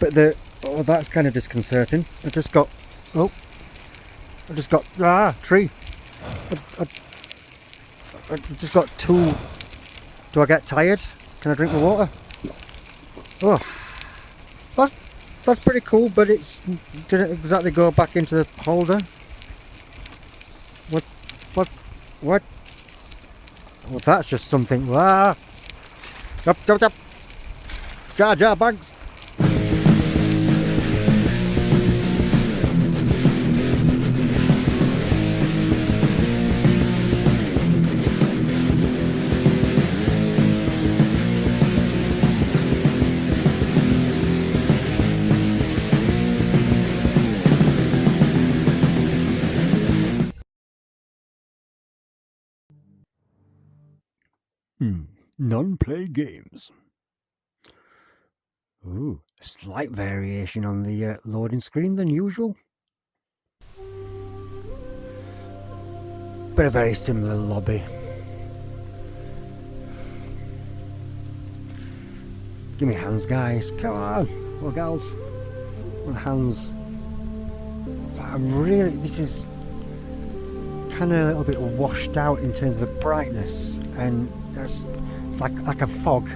But oh, that's kind of disconcerting. I've just got tree. I've just got two. Do I get tired? Can I drink the water? Oh, that's pretty cool, but didn't exactly go back into the holder. What? Well, that's just something. Jump. Jar Jar Banks. Non-play games. Ooh, slight variation on the loading screen than usual. But a very similar lobby. Give me hands, guys. Come on. Or gals. Want hands. This is kind of a little bit washed out in terms of the brightness. And it's like a fog.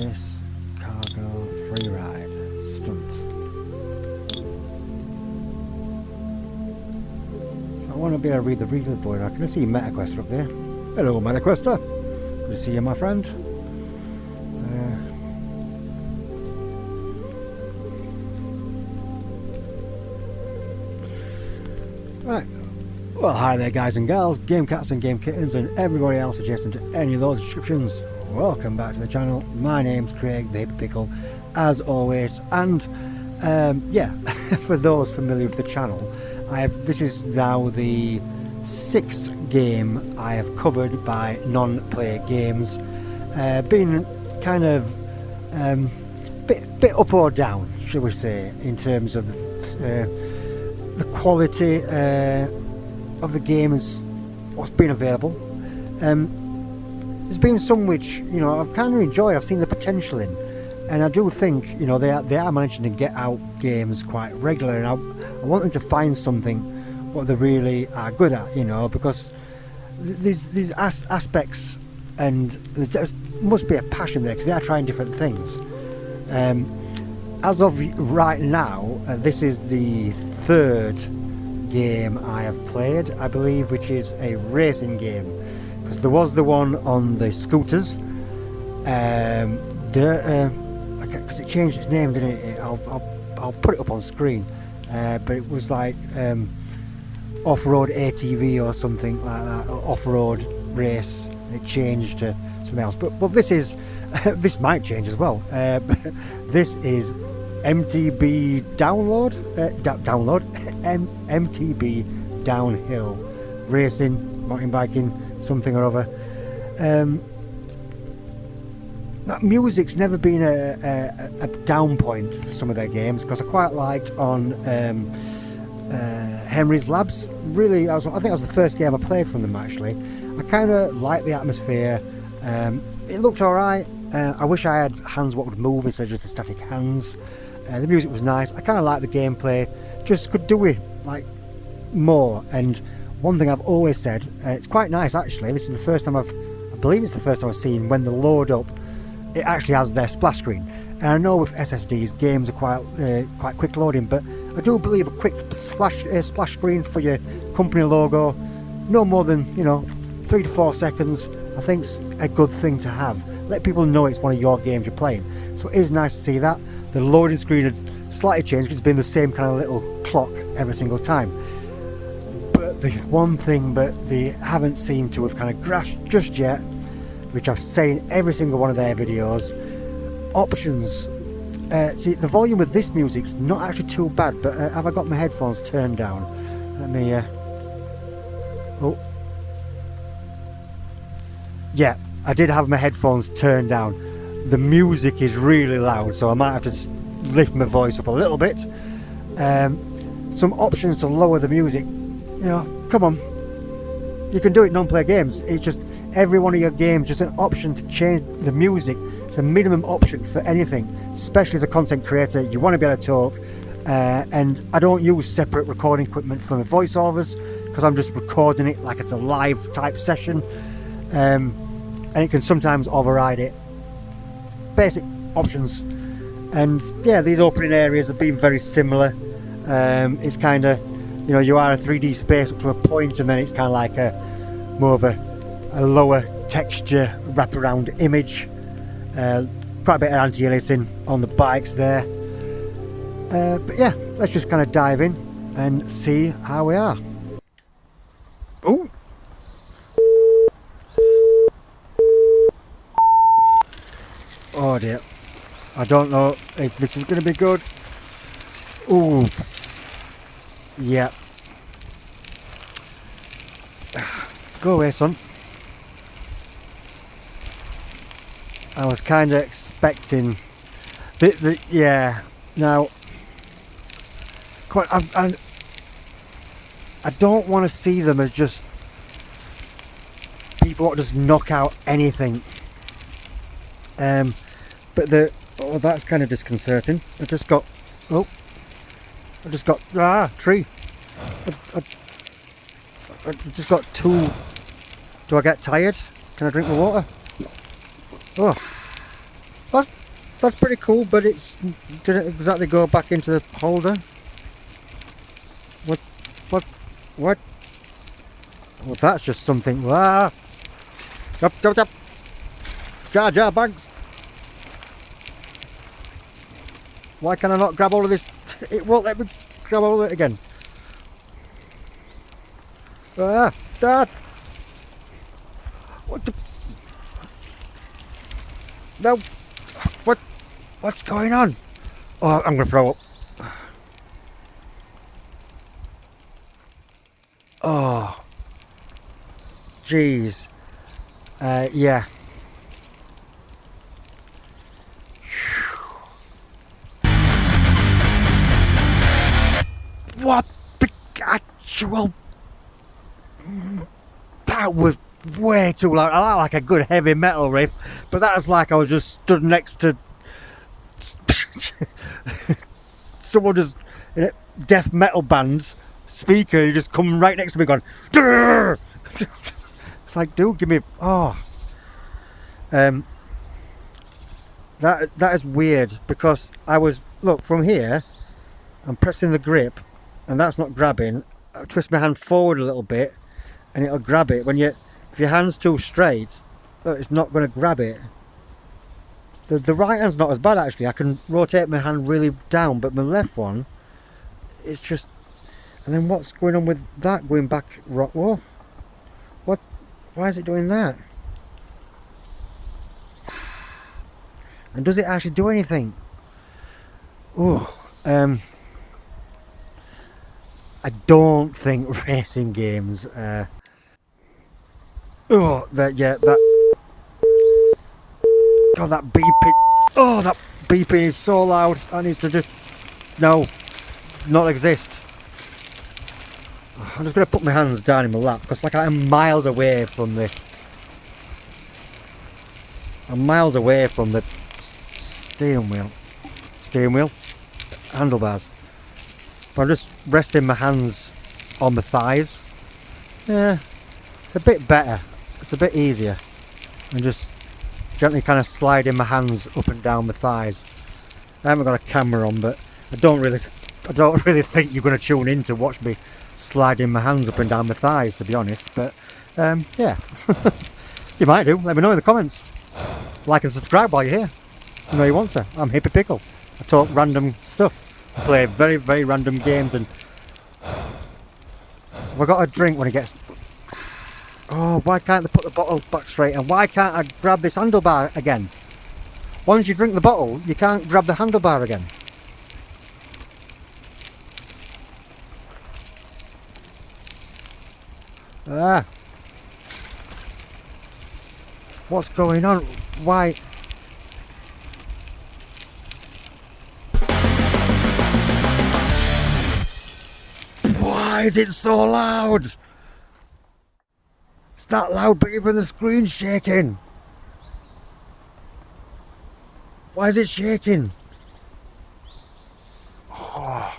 Race, cargo, free ride, stunt. So I want to be able to read the Leaderboard. I can see MetaQuester up there. Hello, MetaQuester. Good to see you, my friend. Right. Well, hi there, guys and gals, game cats and game kittens, and everybody else adjacent to any of those descriptions. Welcome back to the channel. My name's Craig, the Hippy Pickle, as always. And yeah, for those familiar with the channel, this is now the 6th game I have covered by non-play games. Been kind of bit up or down, shall we say, in terms of the quality of the games, what's been available. There's been some which, I've kind of enjoyed. I've seen the potential in, and I do think, they are managing to get out games quite regularly, and I want them to find something what they really are good at, because these aspects, and there must be a passion there because they are trying different things. As of right now, this is the 3rd game I have played, I believe, which is a racing game. Because there was the one on the scooters, because it changed its name, didn't it? I'll put it up on screen, but it was like off-road ATV or something like that, or off-road race. It changed to something else, but this is this might change as well. This is MTB MTB downhill racing, mountain biking, something or other. That music's never been a down point for some of their games, because I quite liked on Henry's Labs. Really, I think that was the first game I played from them, actually. I kind of liked the atmosphere. It looked alright. I wish I had hands what would move instead of just the static hands. The music was nice. I kind of liked the gameplay. Just could do it like more. And one thing I've always said, it's quite nice actually. This is the first time I believe it's the first time I've seen when they load up, it actually has their splash screen. And I know with SSDs games are quite quick loading, but I do believe a quick splash screen for your company logo, no more than 3 to 4 seconds, I think's a good thing to have. Let people know it's one of your games you're playing. So it is nice to see that. The loading screen had slightly changed because it's been the same kind of little clock every single time. But the one thing that they haven't seemed to have kind of grasped just yet, which I've seen in every single one of their videos, options. See, the volume of this music's not actually too bad, but have I got my headphones turned down? Let me oh yeah, I did have my headphones turned down. The music is really loud, so I might have to lift my voice up a little bit. Some options to lower the music. Come on. you can do it in non-player games. It's just every one of your games just an option to change the music. It's a minimum option for anything, especially as a content creator. You want to be able to talk, and I don't use separate recording equipment for my voiceovers because I'm just recording it like it's a live type session, and it can sometimes override it. Basic options. And yeah, these opening areas have been very similar. It's kind of, you know, you are a 3D space up to a point, and then it's kind of like more of a lower texture wraparound image. Quite a bit of anti-aliasing on the bikes there. But yeah, let's just kind of dive in and see how we are. Ooh. Oh dear. I don't know if this is going to be good. Ooh. Yeah. Go away, son. I was kind of expecting yeah. Now, I don't want to see them as just people that just knock out anything. But that's kind of disconcerting. I just got tree. I just got two. Do I get tired? Can I drink the water? Oh, that's pretty cool, but did it exactly go back into the holder? What? Well, that's just something. Jump. Jar Jar Banks. Why can I not grab all of this? It won't let me grab all of it again. Dad. What the? No. What's going on? Oh, I'm gonna throw up. Oh. Jeez. Yeah. What the actual... That was way too loud. I like a good heavy metal riff, but that was like I was just stood next to someone just in a death metal band speaker who just come right next to me going Durr! It's like, dude, give me that is weird, because I was, look, from here I'm pressing the grip and that's not grabbing. I twist my hand forward a little bit and it'll grab it. If your hand's too straight, it's not going to grab it. The right hand's not as bad, actually. I can rotate my hand really down, but my left one, it's just... And then what's going on with that going back? Whoa. What? Why is it doing that? And does it actually do anything? Oh, I don't think racing games. That beeping. Oh, that beeping is so loud. I need to just not exist. I'm just going to put my hands down in my lap, because like I'm miles away from the steering wheel, handlebars. But I'm just resting my hands on the thighs. Yeah, it's a bit better. It's a bit easier. And just gently kind of sliding my hands up and down my thighs. I haven't got a camera on, but I don't really think you're going to tune in to watch me sliding my hands up and down my thighs, to be honest. But yeah, you might do. Let me know in the comments. Like and subscribe while you're here. You know you want to. I'm Hippy Pickle. I talk random stuff. I play very, very random games, and I've got a drink when it gets... Oh, why can't they put the bottle back straight? And why can't I grab this handlebar again? Once you drink the bottle, you can't grab the handlebar again. What's going on? Why? Why is it so loud? It's that loud, but even the screen's shaking. Why is it shaking? Oh.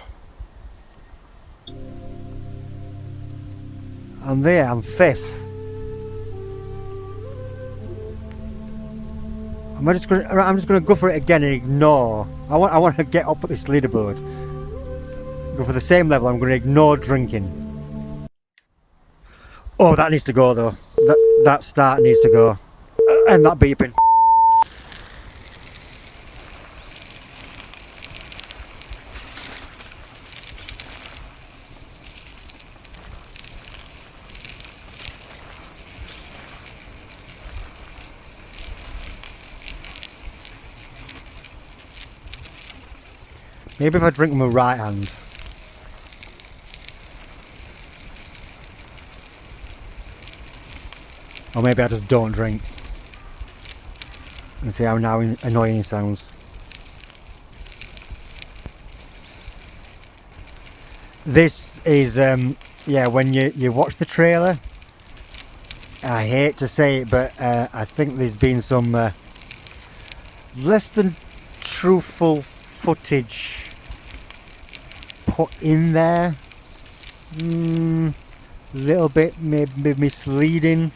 I'm there, I'm 5th. I'm just gonna go for it again and ignore. I want to get up at this leaderboard. Go for the same level. I'm gonna ignore drinking. Oh, that needs to go though. That start needs to go. And that beeping. Maybe if I drink with my right hand. Or maybe I just don't drink. And see how now annoying it sounds. This is, yeah, when you watch the trailer, I hate to say it, but I think there's been some less than truthful footage put in there. Little bit maybe misleading.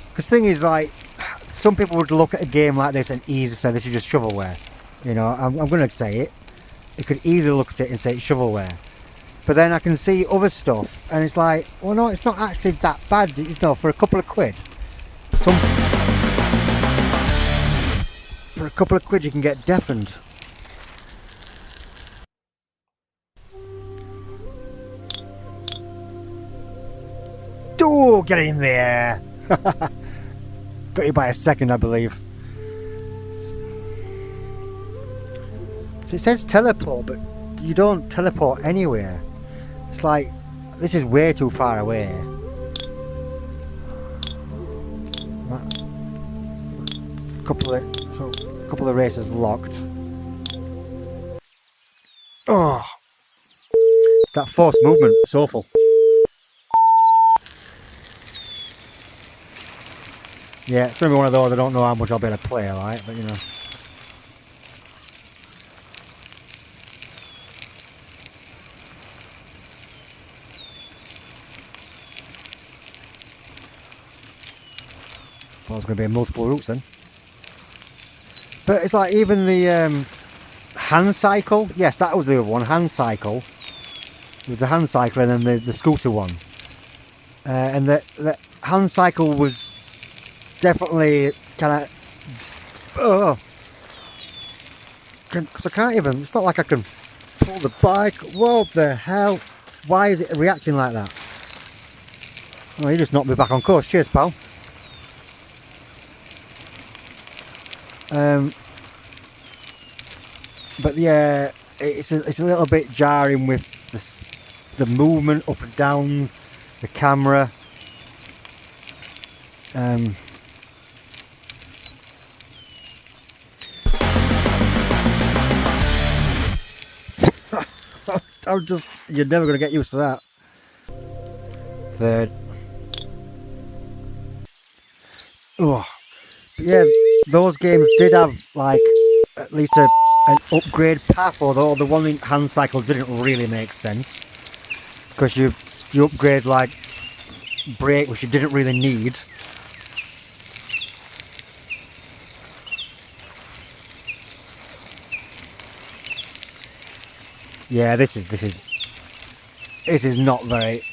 Because the thing is, like, some people would look at a game like this and easily say this is just shovelware. You know, I'm going to say it. You could easily look at it and say it's shovelware. But then I can see other stuff and it's like, well, no, it's not actually that bad. You know, for a couple of quid. For a couple of quid you can get deafened. Oh, get in there! Got you by a second, I believe. So it says teleport, but you don't teleport anywhere. It's like, this is way too far away. Couple of races locked. Oh, that forced movement, it's awful. Yeah, it's maybe one of those I don't know how much I'll be able to play, right? But you know. Thought it was going to be multiple routes then. But it's like even the hand cycle. Yes, that was the other one. Hand cycle. There was the hand cycle and then the scooter one. And the hand cycle was definitely kind of. Because I can't even. It's not like I can pull the bike. What the hell? Why is it reacting like that? Oh, you just knocked me back on course. Cheers, pal. But yeah, it's a little bit jarring with the movement up and down the camera. You're never going to get used to that. Third. Oh, but yeah, those games did have like at least an upgrade path, although the one in hand cycle didn't really make sense because you upgrade like brake, which you didn't really need. Yeah, this is not very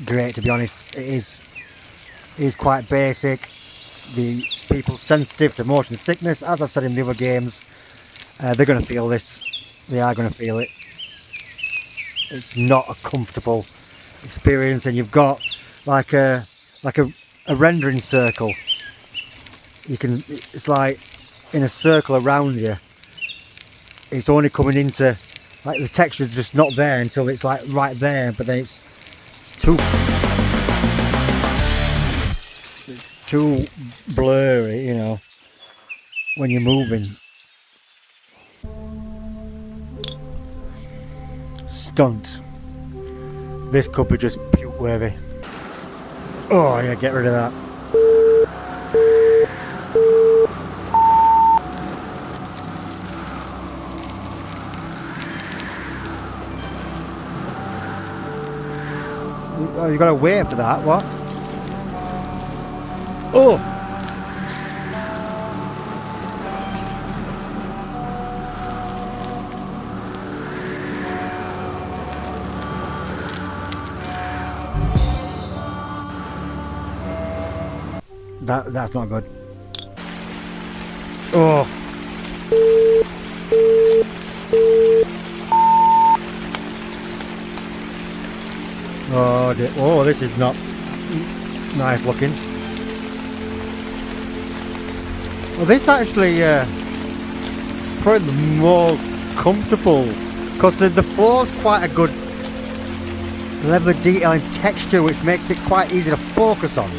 great, to be honest. It is quite basic. The people sensitive to motion sickness, as I've said in the other games, they're going to feel this. They are going to feel it. It's not a comfortable experience, and you've got like a rendering circle. It's like in a circle around you. It's only coming into, like, the texture's just not there until it's like right there, but then it's too blurry, you know, when you're moving. Stunt. This could be just puke worthy. Oh yeah, get rid of that. Oh, you gotta wait for that, what? Oh! That's not good. Oh. Oh, dear. Oh, this is not nice looking. Well, this actually probably more comfortable because the floor's quite a good level of detail and texture, which makes it quite easy to focus on.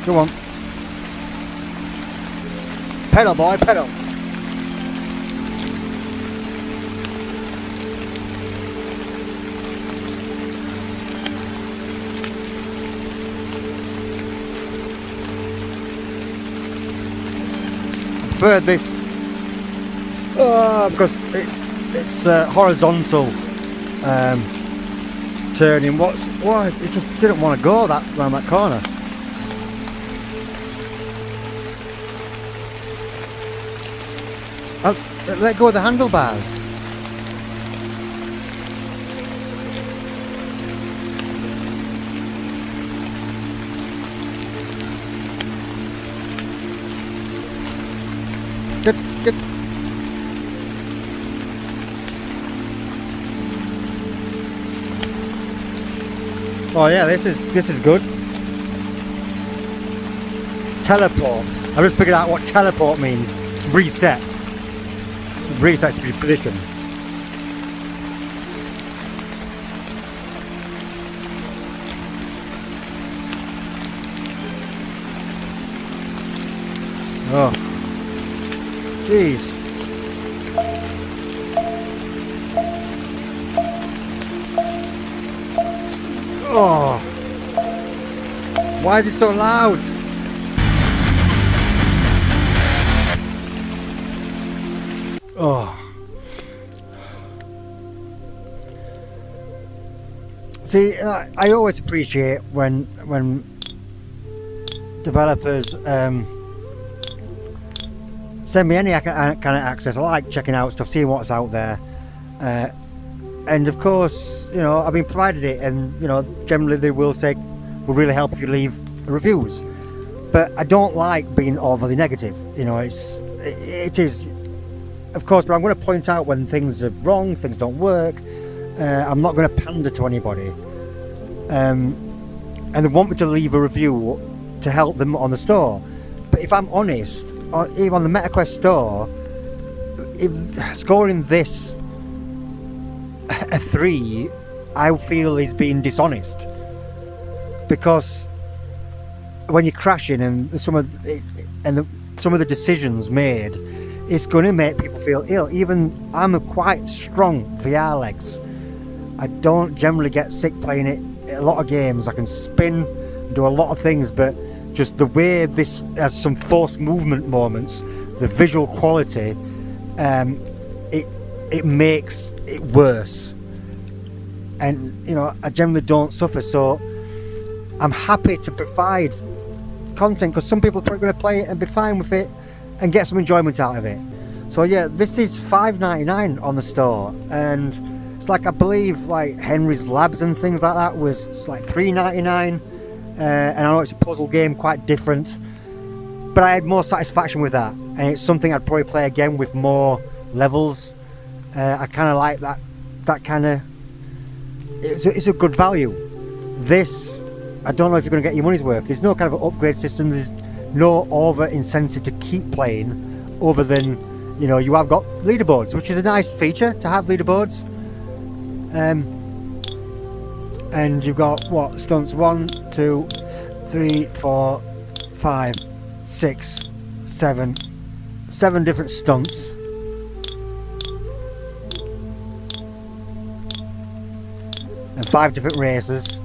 Go on. Pedal, boy, pedal. I prefer this because it's horizontal turning. What? It just didn't want to go round that corner. Let go of the handlebars. Good. Oh yeah, this is good. Teleport. I just figured out what teleport means. It's reset. Resets your position. Oh, jeez. Oh, why is it so loud? Oh. See, I always appreciate when developers send me any kind of access. I like checking out stuff, seeing what's out there, and of course, you know, I've been provided it, and you know, generally they will say, "Will really help if you leave reviews," but I don't like being overly negative. You know, it is. Of course, but I'm going to point out when things are wrong, things don't work. I'm not going to pander to anybody. And they want me to leave a review to help them on the store. But if I'm honest, even on the MetaQuest store, scoring this a 3, I feel is being dishonest. Because when you're crashing and some of the decisions made, it's going to make people feel ill. Even I'm quite strong VR legs. I don't generally get sick playing it. A lot of games I can spin, do a lot of things, but just the way this has some forced movement moments, the visual quality, it makes it worse. And you know, I generally don't suffer, so I'm happy to provide content because some people are probably going to play it and be fine with it and get some enjoyment out of it. So yeah, this is $5.99 on the store, and it's like, I believe like Henry's Labs and things like that was like $3.99, and I know it's a puzzle game, quite different, but I had more satisfaction with that, and it's something I'd probably play again with more levels. I kind of like that kind of, it's a good value. This, I don't know if you're going to get your money's worth. There's no kind of an upgrade system, there's no over incentive to keep playing other than, you know, you have got leaderboards, which is a nice feature to have leaderboards. And you've got what, stunts 1, 2, 3, 4, 5, 6, 7 different stunts. 5 different races.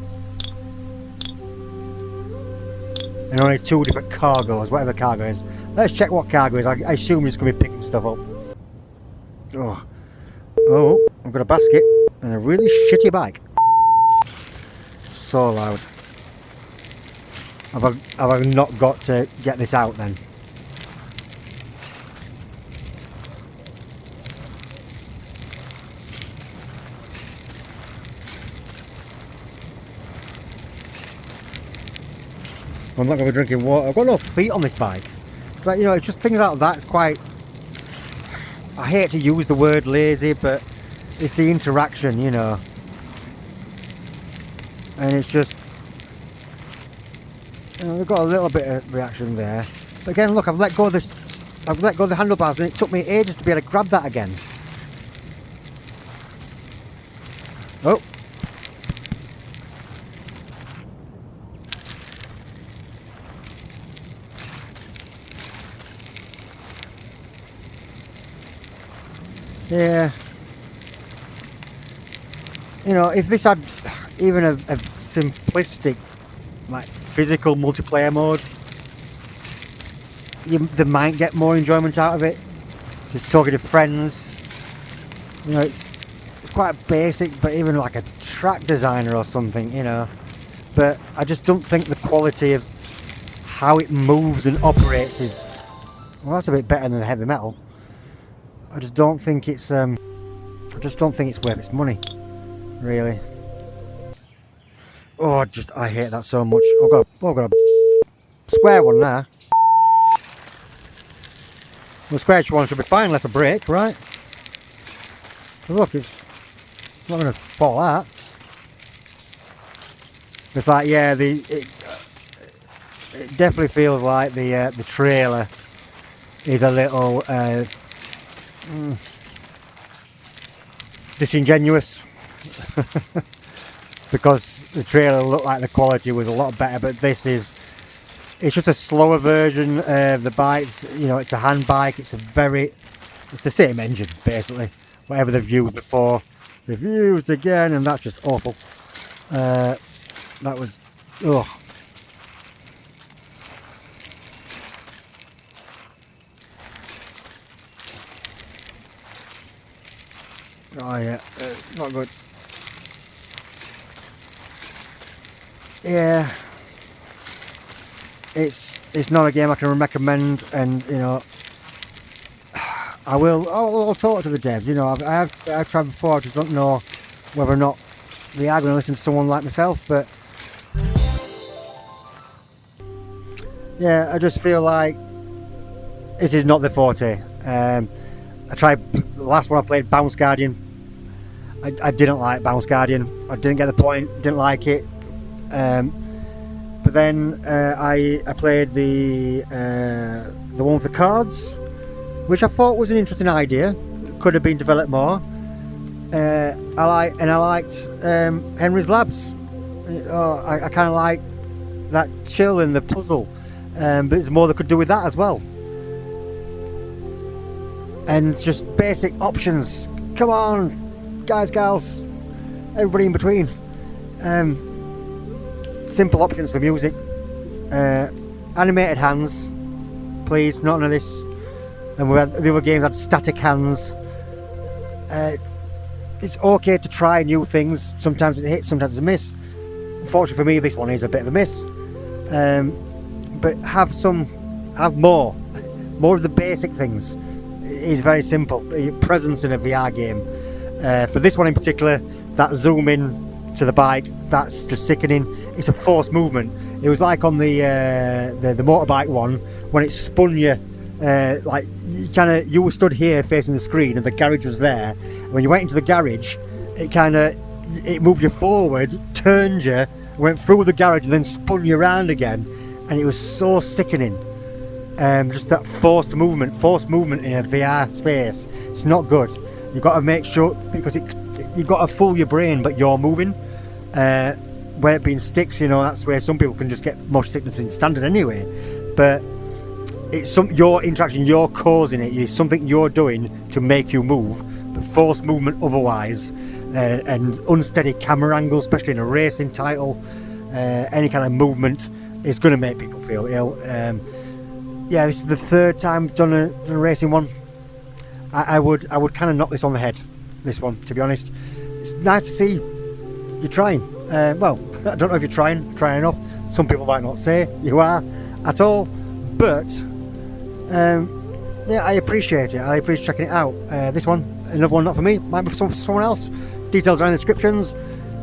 And only 2 different cargoes, whatever cargo is. Let's check what cargo is. I assume it's going to be picking stuff up. Oh, I've got a basket and a really shitty bike. So loud. Have I not got to get this out then? I'm not going to be drinking water. I've got no feet on this bike. But you know, it's just things like that. It's quite... I hate to use the word lazy, but it's the interaction, you know. And it's just... You know, they've got a little bit of reaction there. But again, look, I've let go of this... I've let go of the handlebars and it took me ages to be able to grab that again. Oh. Yeah. You know, if this had even a simplistic, like, physical multiplayer mode, they might get more enjoyment out of it. Just talking to friends. You know, it's quite basic, but even like a track designer or something, you know. But I just don't think the quality of how it moves and operates is... Well, that's a bit better than the heavy metal. I just don't think it's worth its money, really. Oh, I hate that so much. I've got a square one now. The square one should be fine unless I break, right? So look, it's not going to fall out. It's like, yeah, it definitely feels like the trailer is a little disingenuous. Because the trailer looked like the quality was a lot better, but it's just a slower version of the bikes. You know, it's a hand bike. It's the same engine basically. Whatever they've used before, they've used again, and that's just awful. That was, ugh. Oh yeah, not good. Yeah, it's not a game I can recommend, and you know, I'll talk to the devs. You know, I've tried before. I just don't know whether or not they are going to listen to someone like myself. But yeah, I just feel like this is not the forte. I tried the last one I played, Bounce Guardian. I didn't like Bounce Guardian. I didn't get the point. Didn't like it. But then I played the one with the cards, which I thought was an interesting idea. Could have been developed more. I liked Henry's Labs. I kind of like that chill in the puzzle, but there's more they could do with that as well. And just basic options. Come on, guys, gals, everybody in between. Simple options for music. Animated hands, please. Not none of this. And the other games had static hands. It's okay to try new things. Sometimes it's a hit, sometimes it's a miss. Unfortunately for me, this one is a bit of a miss. But have more of the basic things. It is very simple. Your presence in a VR game. For this one in particular, that zoom in to the bike, that's just sickening. It's a forced movement. It was like on the motorbike one when it spun you, like you were stood here facing the screen and the garage was there. When you went into the garage, it moved you forward, turned you, went through the garage and then spun you around again, and it was so sickening. Just that forced movement in a VR space. It's not good. You've got to make sure, because you've got to fool your brain, but you're moving. Where it being sticks, you know, that's where some people can just get motion sickness in standard anyway. But it's your interaction, you're causing it. It's something you're doing to make you move. But forced movement otherwise and unsteady camera angles, especially in a racing title. Any kind of movement is going to make people feel ill. Yeah, this is the third time I've done a racing one. I would kind of knock this on the head, this one, to be honest. It's nice to see you're trying. Well, I don't know if you're trying enough. Some people might not say you are at all, but yeah, I appreciate it. I appreciate checking it out. This one, another one not for me, might be for someone else. Details are in the descriptions.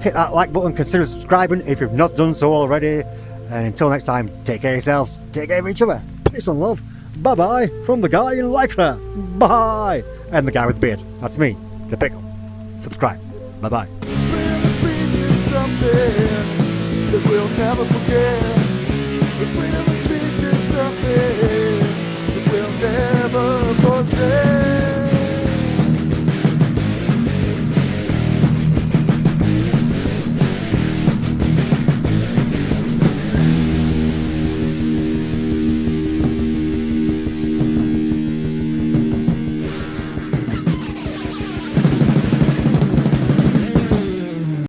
Hit that like button, consider subscribing if you've not done so already. And until next time, take care of yourselves, take care of each other. Peace and love. Bye bye from the guy in Lycra. Bye. And the guy with the beard. That's me, the Pickle. Subscribe. Bye bye. That we'll never forget. The freedom of speech is something